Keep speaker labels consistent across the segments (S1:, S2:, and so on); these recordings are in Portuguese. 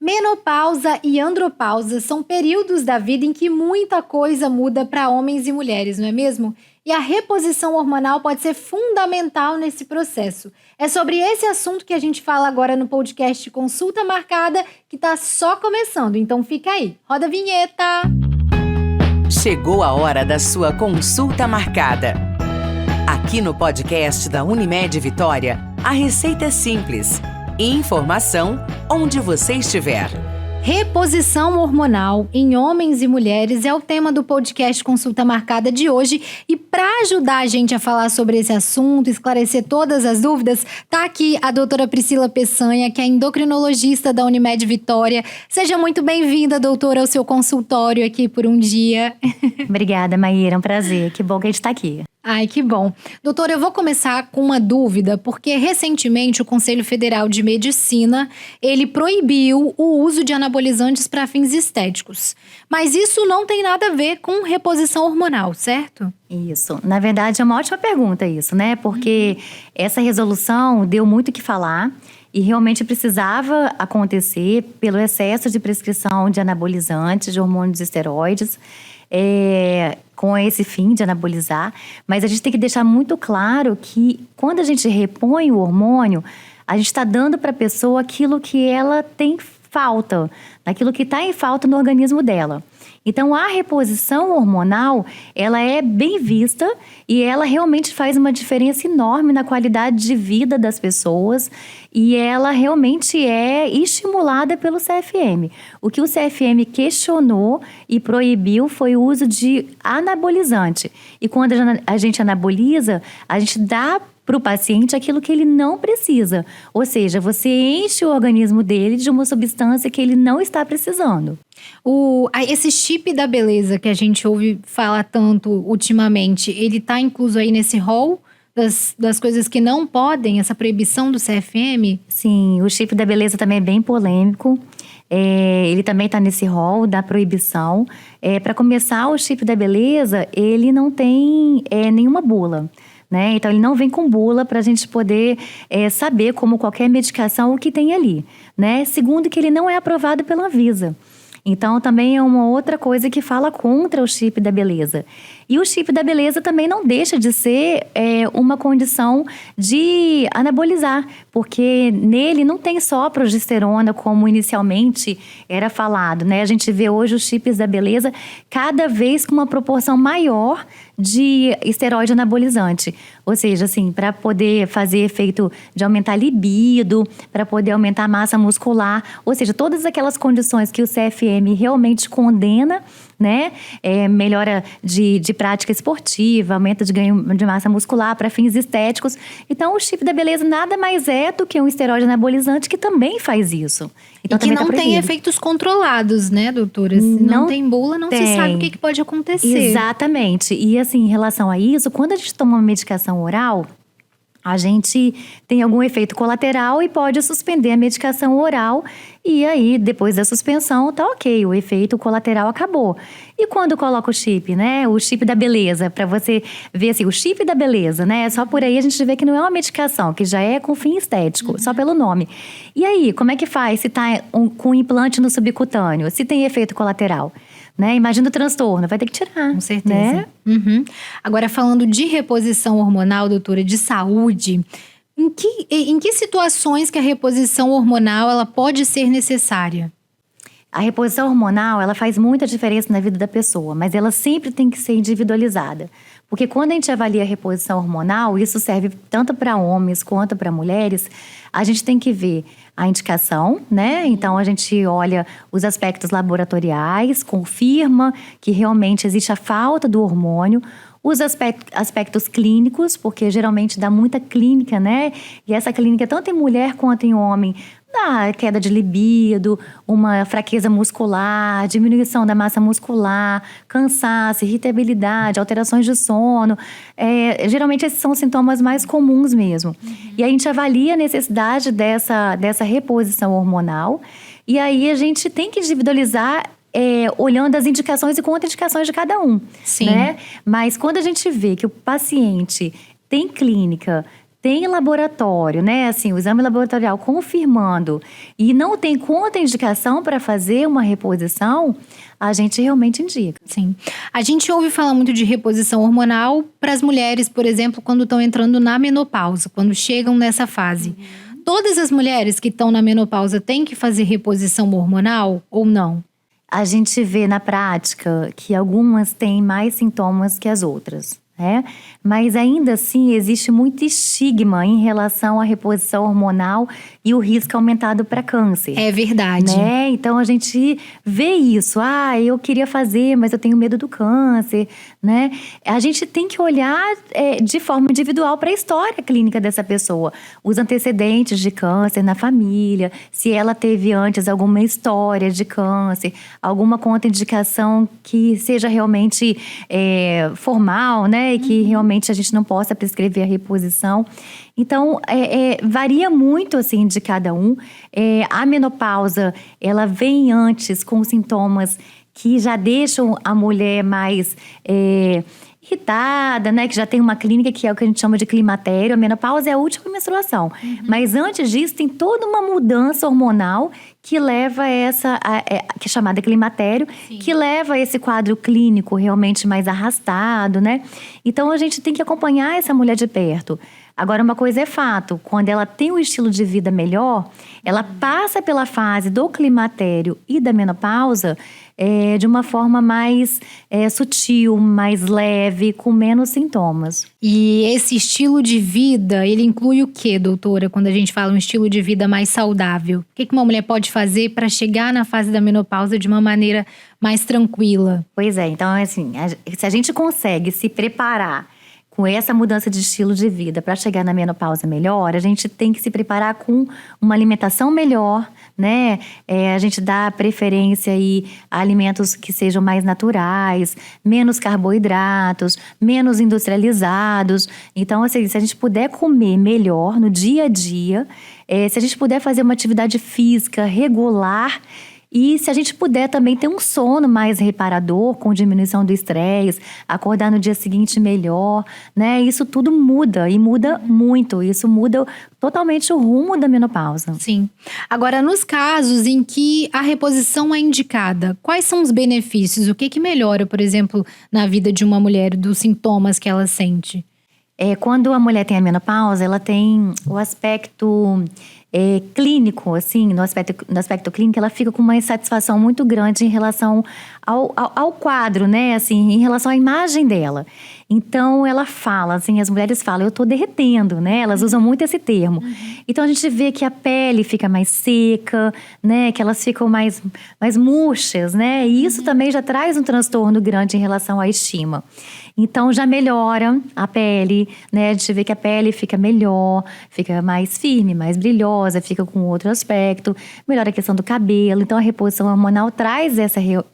S1: Menopausa e andropausa são períodos da vida em que muita coisa muda para homens e mulheres, não é mesmo? E a reposição hormonal pode ser fundamental nesse processo. É sobre esse assunto que a gente fala agora no podcast Consulta Marcada, que está só começando, então fica aí. Roda a vinheta!
S2: Chegou a hora da sua consulta marcada. Aqui no podcast da Unimed Vitória, a receita é simples. Informação onde você estiver.
S1: Reposição hormonal em homens e mulheres é o tema do podcast Consulta Marcada de hoje. E para ajudar a gente a falar sobre esse assunto, esclarecer todas as dúvidas, tá aqui a doutora Priscila Peçanha, que é endocrinologista da Unimed Vitória. Seja muito bem-vinda, doutora, ao seu consultório aqui por um dia.
S3: Obrigada, Maíra. É um prazer. Que bom que a gente está aqui.
S1: Ai, que bom. Doutora, eu vou começar com uma dúvida, porque recentemente o Conselho Federal de Medicina, ele proibiu o uso de anabolizantes para fins estéticos. Mas isso não tem nada a ver com reposição hormonal, certo?
S3: Isso. Na verdade, é uma ótima pergunta isso, né? Porque essa resolução deu muito o que falar e realmente precisava acontecer pelo excesso de prescrição de anabolizantes, de hormônios esteroides, com esse fim de anabolizar, mas a gente tem que deixar muito claro que quando a gente repõe o hormônio, a gente está dando para a pessoa aquilo que ela tem falta, aquilo que está em falta no organismo dela. Então, a reposição hormonal, ela é bem vista e ela realmente faz uma diferença enorme na qualidade de vida das pessoas e ela realmente é estimulada pelo CFM. O que o CFM questionou e proibiu foi o uso de anabolizante. E quando a gente anaboliza, a gente dá para o paciente aquilo que ele não precisa. Ou seja, você enche o organismo dele de uma substância que ele não está precisando.
S1: Esse chip da beleza que a gente ouve falar tanto ultimamente, ele está incluso aí nesse rol das coisas que não podem, essa proibição do CFM?
S3: Sim, o chip da beleza também é bem polêmico. Ele também está nesse rol da proibição. Para começar, o chip da beleza, ele não tem nenhuma bula. Né? Então, ele não vem com bula para a gente poder saber, como qualquer medicação, o que tem ali. Né? Segundo, que ele não é aprovado pela Anvisa. Então, também é uma outra coisa que fala contra o chip da beleza. E o chip da beleza também não deixa de ser uma condição de anabolizar, porque nele não tem só progesterona, como inicialmente era falado, né? A gente vê hoje os chips da beleza cada vez com uma proporção maior de esteroide anabolizante. Ou seja, assim, para poder fazer efeito de aumentar a libido, para poder aumentar a massa muscular, ou seja, todas aquelas condições que o CFM realmente condena, né? Melhora de prática esportiva, aumento de ganho de massa muscular para fins estéticos. Então, o chip da beleza nada mais é do que um esteroide anabolizante que também faz isso. Então,
S1: e que não tem efeitos controlados, né, doutora? Se não tem bula, não se sabe o que pode acontecer.
S3: Exatamente. E assim, em relação a isso, quando a gente toma uma medicação oral, a gente tem algum efeito colateral e pode suspender a medicação oral. E aí, depois da suspensão, tá ok, o efeito colateral acabou. E quando coloca o chip, né? O chip da beleza, para você ver assim, o chip da beleza, né? Só por aí a gente vê que não é uma medicação, que já é com fim estético, só pelo nome. E aí, como é que faz se tá com implante no subcutâneo? Se tem efeito colateral? Né? Imagina o transtorno, vai ter que tirar.
S1: Com certeza.
S3: Né?
S1: Agora, falando de reposição hormonal, doutora, de saúde, em que situações que a reposição hormonal ela pode ser necessária?
S3: A reposição hormonal, ela faz muita diferença na vida da pessoa, mas ela sempre tem que ser individualizada. Porque quando a gente avalia a reposição hormonal, isso serve tanto para homens quanto para mulheres, a gente tem que ver a indicação, né? Então, a gente olha os aspectos laboratoriais, confirma que realmente existe a falta do hormônio, os aspectos clínicos, porque geralmente dá muita clínica, né? E essa clínica, tanto em mulher quanto em homem, dá queda de libido, uma fraqueza muscular, diminuição da massa muscular, cansaço, irritabilidade, alterações de sono. Geralmente esses são os sintomas mais comuns mesmo. E a gente avalia a necessidade dessa reposição hormonal e aí a gente tem que individualizar olhando as indicações e contraindicações de cada um.
S1: Sim.
S3: Né? Mas quando a gente vê que o paciente tem clínica, tem laboratório, né? Assim, o exame laboratorial confirmando e não tem contraindicação para fazer uma reposição, a gente realmente indica.
S1: Sim. A gente ouve falar muito de reposição hormonal para as mulheres, por exemplo, quando estão entrando na menopausa, quando chegam nessa fase. Todas as mulheres que estão na menopausa têm que fazer reposição hormonal ou não?
S3: A gente vê na prática que algumas têm mais sintomas que as outras, né? Mas ainda assim existe muito estigma em relação à reposição hormonal e o risco aumentado para câncer.
S1: É verdade.
S3: Né? Então a gente vê isso. Eu queria fazer, mas eu tenho medo do câncer, né? A gente tem que olhar de forma individual para a história clínica dessa pessoa. Os antecedentes de câncer na família, se ela teve antes alguma história de câncer, alguma contraindicação que seja realmente formal, né? E que realmente a gente não possa prescrever a reposição. Então, varia muito, assim, de cada um. A menopausa, ela vem antes com sintomas que já deixam a mulher mais irritada, né? Que já tem uma clínica que é o que a gente chama de climatério. A menopausa é a última menstruação. Mas antes disso, tem toda uma mudança hormonal que leva que é chamada climatério, que leva a esse quadro clínico realmente mais arrastado, né? Então, a gente tem que acompanhar essa mulher de perto. Agora, uma coisa é fato, quando ela tem um estilo de vida melhor, ela passa pela fase do climatério e da menopausa de uma forma mais sutil, mais leve, com menos sintomas.
S1: E esse estilo de vida, ele inclui o quê, doutora, quando a gente fala um estilo de vida mais saudável? O que uma mulher pode fazer para chegar na fase da menopausa de uma maneira mais tranquila?
S3: Pois é, então assim, se a gente consegue se preparar com essa mudança de estilo de vida para chegar na menopausa melhor, a gente tem que se preparar com uma alimentação melhor, né? A gente dá preferência aí a alimentos que sejam mais naturais, menos carboidratos, menos industrializados. Então, assim, se a gente puder comer melhor no dia a dia, se a gente puder fazer uma atividade física regular, e se a gente puder também ter um sono mais reparador, com diminuição do estresse, acordar no dia seguinte melhor, né? Isso tudo muda, e muda muito. Isso muda totalmente o rumo da menopausa.
S1: Sim. Agora, nos casos em que a reposição é indicada, quais são os benefícios? O que melhora, por exemplo, na vida de uma mulher, dos sintomas que ela sente?
S3: Quando a mulher tem a menopausa, ela tem o aspecto clínico, assim, no aspecto clínico, ela fica com uma insatisfação muito grande em relação ao quadro, né? Assim, em relação à imagem dela. Então, ela fala, assim, as mulheres falam, eu tô derretendo, né? Elas usam muito esse termo. Então, a gente vê que a pele fica mais seca, né? Que elas ficam mais murchas, né? E isso também já traz um transtorno grande em relação à estima. Então, já melhora a pele, né? A gente vê que a pele fica melhor, fica mais firme, mais brilhosa, fica com outro aspecto, melhora a questão do cabelo. Então, a reposição hormonal traz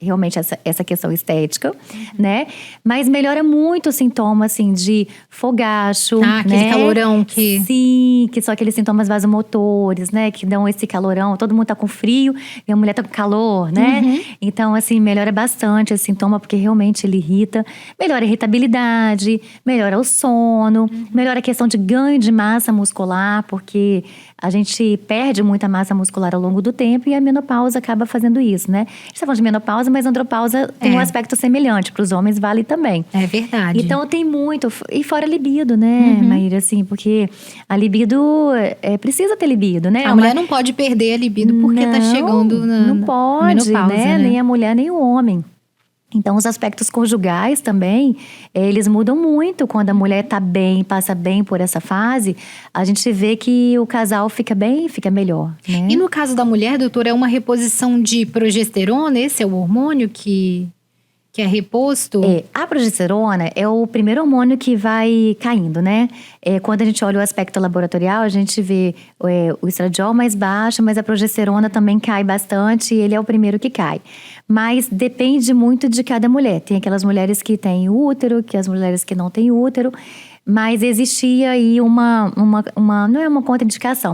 S3: realmente essa questão estética, né? Mas melhora muito o sintoma, assim, de fogacho,
S1: aquele
S3: né?
S1: calorão que...
S3: Sim, que são aqueles sintomas vasomotores, né? Que dão esse calorão, todo mundo tá com frio e a mulher tá com calor, né? Então, assim, melhora bastante esse sintoma, porque realmente ele irrita. Melhora a irritabilidade, melhora o sono, melhora a questão de ganho de massa muscular, porque a gente perde muita massa muscular ao longo do tempo e a menopausa acaba fazendo isso, né? A gente tá falando de menopausa, mas a andropausa tem um aspecto semelhante. Para os homens vale também.
S1: É verdade.
S3: Então tem muito. E fora a libido, né, Maíra? Assim, porque a libido precisa ter libido, né?
S1: A mulher não pode perder a libido porque tá chegando na
S3: Não pode,
S1: menopausa, né?
S3: Nem a mulher, nem o homem. Então, os aspectos conjugais também, eles mudam muito. Quando a mulher tá bem, passa bem por essa fase, a gente vê que o casal fica bem, fica melhor, né?
S1: E no caso da mulher, doutora, é uma reposição de progesterona? Esse é o hormônio que é reposto?
S3: A progesterona é o primeiro hormônio que vai caindo, né? Quando a gente olha o aspecto laboratorial, a gente vê o estradiol mais baixo, mas a progesterona também cai bastante e ele é o primeiro que cai. Mas depende muito de cada mulher. Tem aquelas mulheres que têm útero, que as mulheres que não têm útero. Mas existia aí não é uma contraindicação,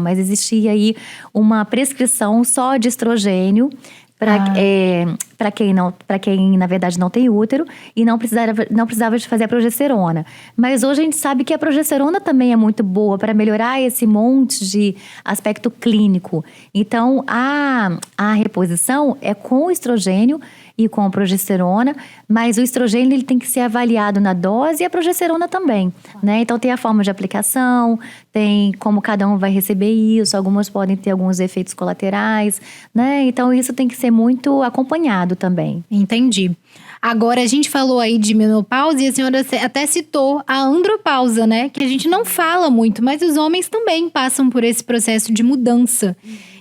S3: para quem na verdade não tem útero e não precisava de fazer a progesterona. Mas hoje a gente sabe que a progesterona também é muito boa para melhorar esse monte de aspecto clínico. Então, a reposição é com o estrogênio e com a progesterona, mas o estrogênio ele tem que ser avaliado na dose e a progesterona também, né? Então tem a forma de aplicação, tem como cada um vai receber isso, algumas podem ter alguns efeitos colaterais, né? Então isso tem que ser muito acompanhado também.
S1: Entendi. Agora, a gente falou aí de menopausa e a senhora até citou a andropausa, né? Que a gente não fala muito, mas os homens também passam por esse processo de mudança.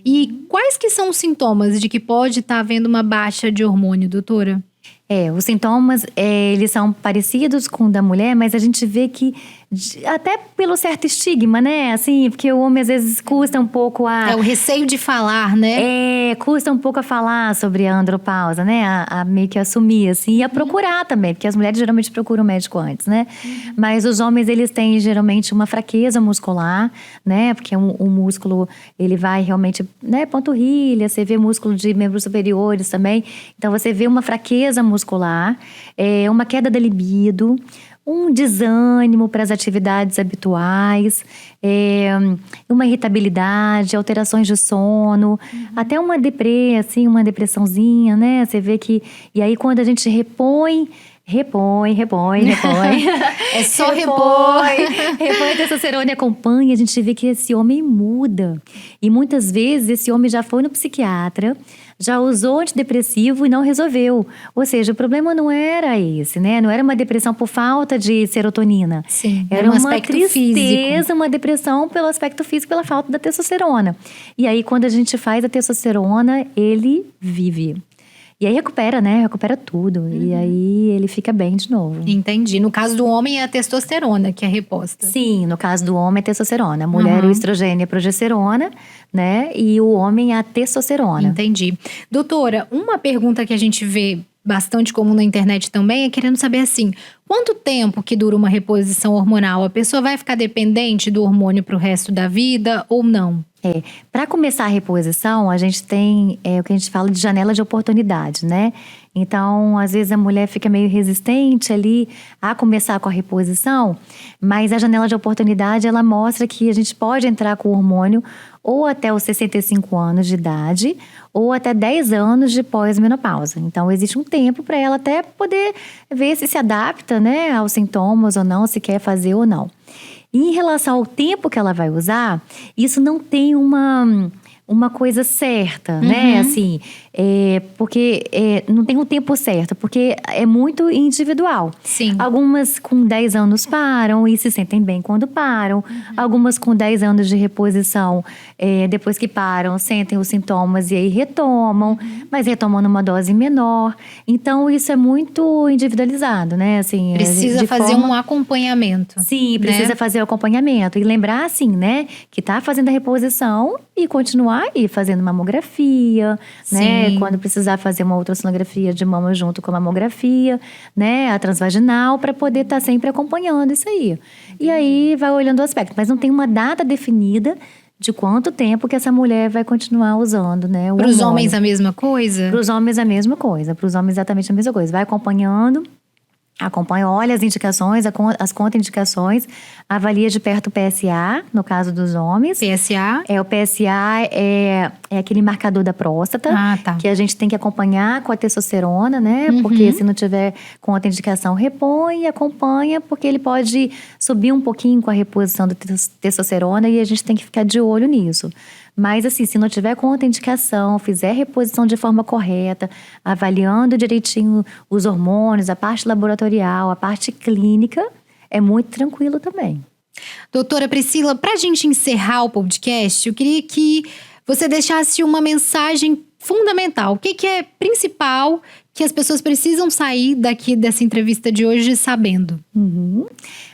S1: E quais que são os sintomas de que pode estar havendo uma baixa de hormônio, doutora?
S3: Os sintomas, eles são parecidos com o da mulher, mas a gente vê que, até pelo certo estigma, né? Assim, porque o homem às vezes custa um pouco
S1: o receio de falar, né?
S3: Custa um pouco a falar sobre a andropausa, né? A meio que assumir, assim, e a procurar também, porque as mulheres geralmente procuram o médico antes, né? Mas os homens, eles têm geralmente uma fraqueza muscular, né? Porque o músculo, ele vai realmente, né? Panturrilha, você vê músculo de membros superiores também. Então, você vê uma fraqueza muscular, uma queda da libido, um desânimo para as atividades habituais, uma irritabilidade, alterações de sono, até uma deprê, assim, uma depressãozinha, né? Você vê que... E aí, quando a gente repõe.
S1: É só repõe
S3: a testosterona e acompanha, a gente vê que esse homem muda. E muitas vezes esse homem já foi no psiquiatra, já usou antidepressivo e não resolveu. Ou seja, o problema não era esse, né? Não era uma depressão por falta de serotonina.
S1: Sim,
S3: era
S1: um
S3: uma
S1: aspecto
S3: tristeza,
S1: físico.
S3: uma depressão pelo aspecto físico, pela falta da testosterona. E aí, quando a gente faz a testosterona, ele vive. E aí recupera, né? Recupera tudo. E aí ele fica bem de novo.
S1: Entendi. No caso do homem é a testosterona que é reposta.
S3: Sim, no caso do homem é testosterona. A mulher o estrogênio e a progesterona, né? E o homem é a testosterona.
S1: Entendi. Doutora, uma pergunta que a gente vê bastante comum na internet também é querendo saber assim, quanto tempo que dura uma reposição hormonal? A pessoa vai ficar dependente do hormônio pro resto da vida ou não?
S3: Para começar a reposição, a gente tem o que a gente fala de janela de oportunidade, né? Então, às vezes a mulher fica meio resistente ali a começar com a reposição, mas a janela de oportunidade, ela mostra que a gente pode entrar com o hormônio ou até os 65 anos de idade, ou até 10 anos de pós-menopausa. Então, existe um tempo para ela até poder ver se adapta, né, aos sintomas ou não, se quer fazer ou não. E em relação ao tempo que ela vai usar, isso não tem uma coisa certa, né? Assim, porque não tem um tempo certo, porque é muito individual.
S1: Sim.
S3: Algumas com 10 anos param e se sentem bem quando param. Algumas com 10 anos de reposição, depois que param, sentem os sintomas e aí retomam, mas retomam numa dose menor. Então, isso é muito individualizado, né? Assim,
S1: precisa fazer um acompanhamento.
S3: Sim, precisa fazer o acompanhamento. E lembrar, assim, né? Que tá fazendo a reposição e continuar aí fazendo mamografia, né? Quando precisar fazer uma ultrassonografia de mama junto com a mamografia, né? A transvaginal, para poder estar sempre acompanhando isso aí. E aí vai olhando o aspecto. Mas não tem uma data definida de quanto tempo que essa mulher vai continuar usando, né?
S1: Para os homens a mesma coisa?
S3: Para os homens a mesma coisa. Para os homens exatamente a mesma coisa. Vai acompanha, olha as indicações, as contraindicações, avalia de perto o PSA, no caso dos homens.
S1: PSA?
S3: O PSA é aquele marcador da próstata, que a gente tem que acompanhar com a testosterona, né? Porque se não tiver contraindicação, repõe e acompanha, porque ele pode subir um pouquinho com a reposição da testosterona e a gente tem que ficar de olho nisso. Mas assim, se não tiver contraindicação, fizer reposição de forma correta, avaliando direitinho os hormônios, a parte laboratorial, a parte clínica, é muito tranquilo também.
S1: Doutora Priscila, para a gente encerrar o podcast, eu queria que você deixasse uma mensagem fundamental. O que é principal que as pessoas precisam sair daqui dessa entrevista de hoje sabendo?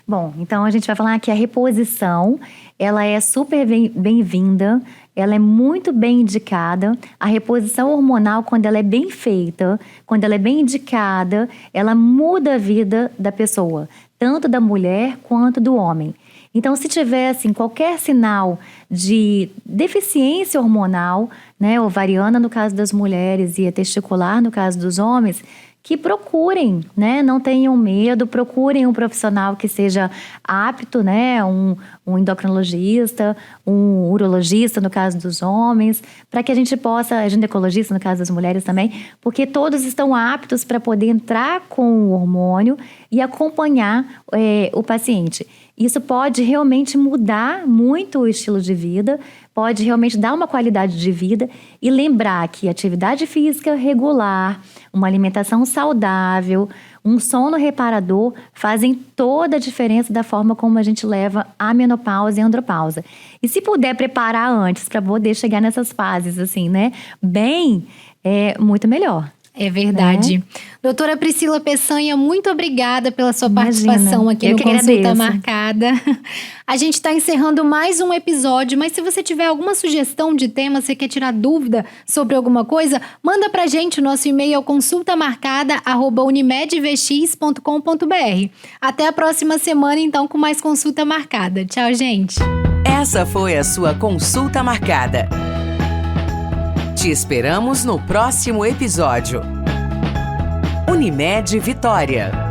S3: Bom, então a gente vai falar que a reposição, ela é super bem-vinda, ela é muito bem indicada. A reposição hormonal, quando ela é bem feita, quando ela é bem indicada, ela muda a vida da pessoa, tanto da mulher quanto do homem. Então, se tiver assim, qualquer sinal de deficiência hormonal, né, ovariana no caso das mulheres e a testicular no caso dos homens, que procurem, né? Não tenham medo, procurem um profissional que seja apto, né? Um endocrinologista, um urologista no caso dos homens, para que a gente possa, ginecologista no caso das mulheres também, porque todos estão aptos para poder entrar com o hormônio e acompanhar o paciente. Isso pode realmente mudar muito o estilo de vida, pode realmente dar uma qualidade de vida e lembrar que atividade física regular, uma alimentação saudável, um sono reparador fazem toda a diferença da forma como a gente leva a menopausa e a andropausa. E se puder preparar antes para poder chegar nessas fases assim, né? Bem, é muito melhor.
S1: É verdade. Doutora Priscila Peçanha, muito obrigada pela sua
S3: Imagina.
S1: participação aqui
S3: Eu
S1: no
S3: que
S1: Consulta
S3: agradeço.
S1: Marcada. A gente está encerrando mais um episódio, mas se você tiver alguma sugestão de tema, você quer tirar dúvida sobre alguma coisa, manda pra gente. O nosso e-mail é consultamarcada@unimedvx.com.br. Até a próxima semana, então, com mais Consulta Marcada. Tchau, gente.
S2: Essa foi a sua Consulta Marcada. Te esperamos no próximo episódio. Unimed Vitória.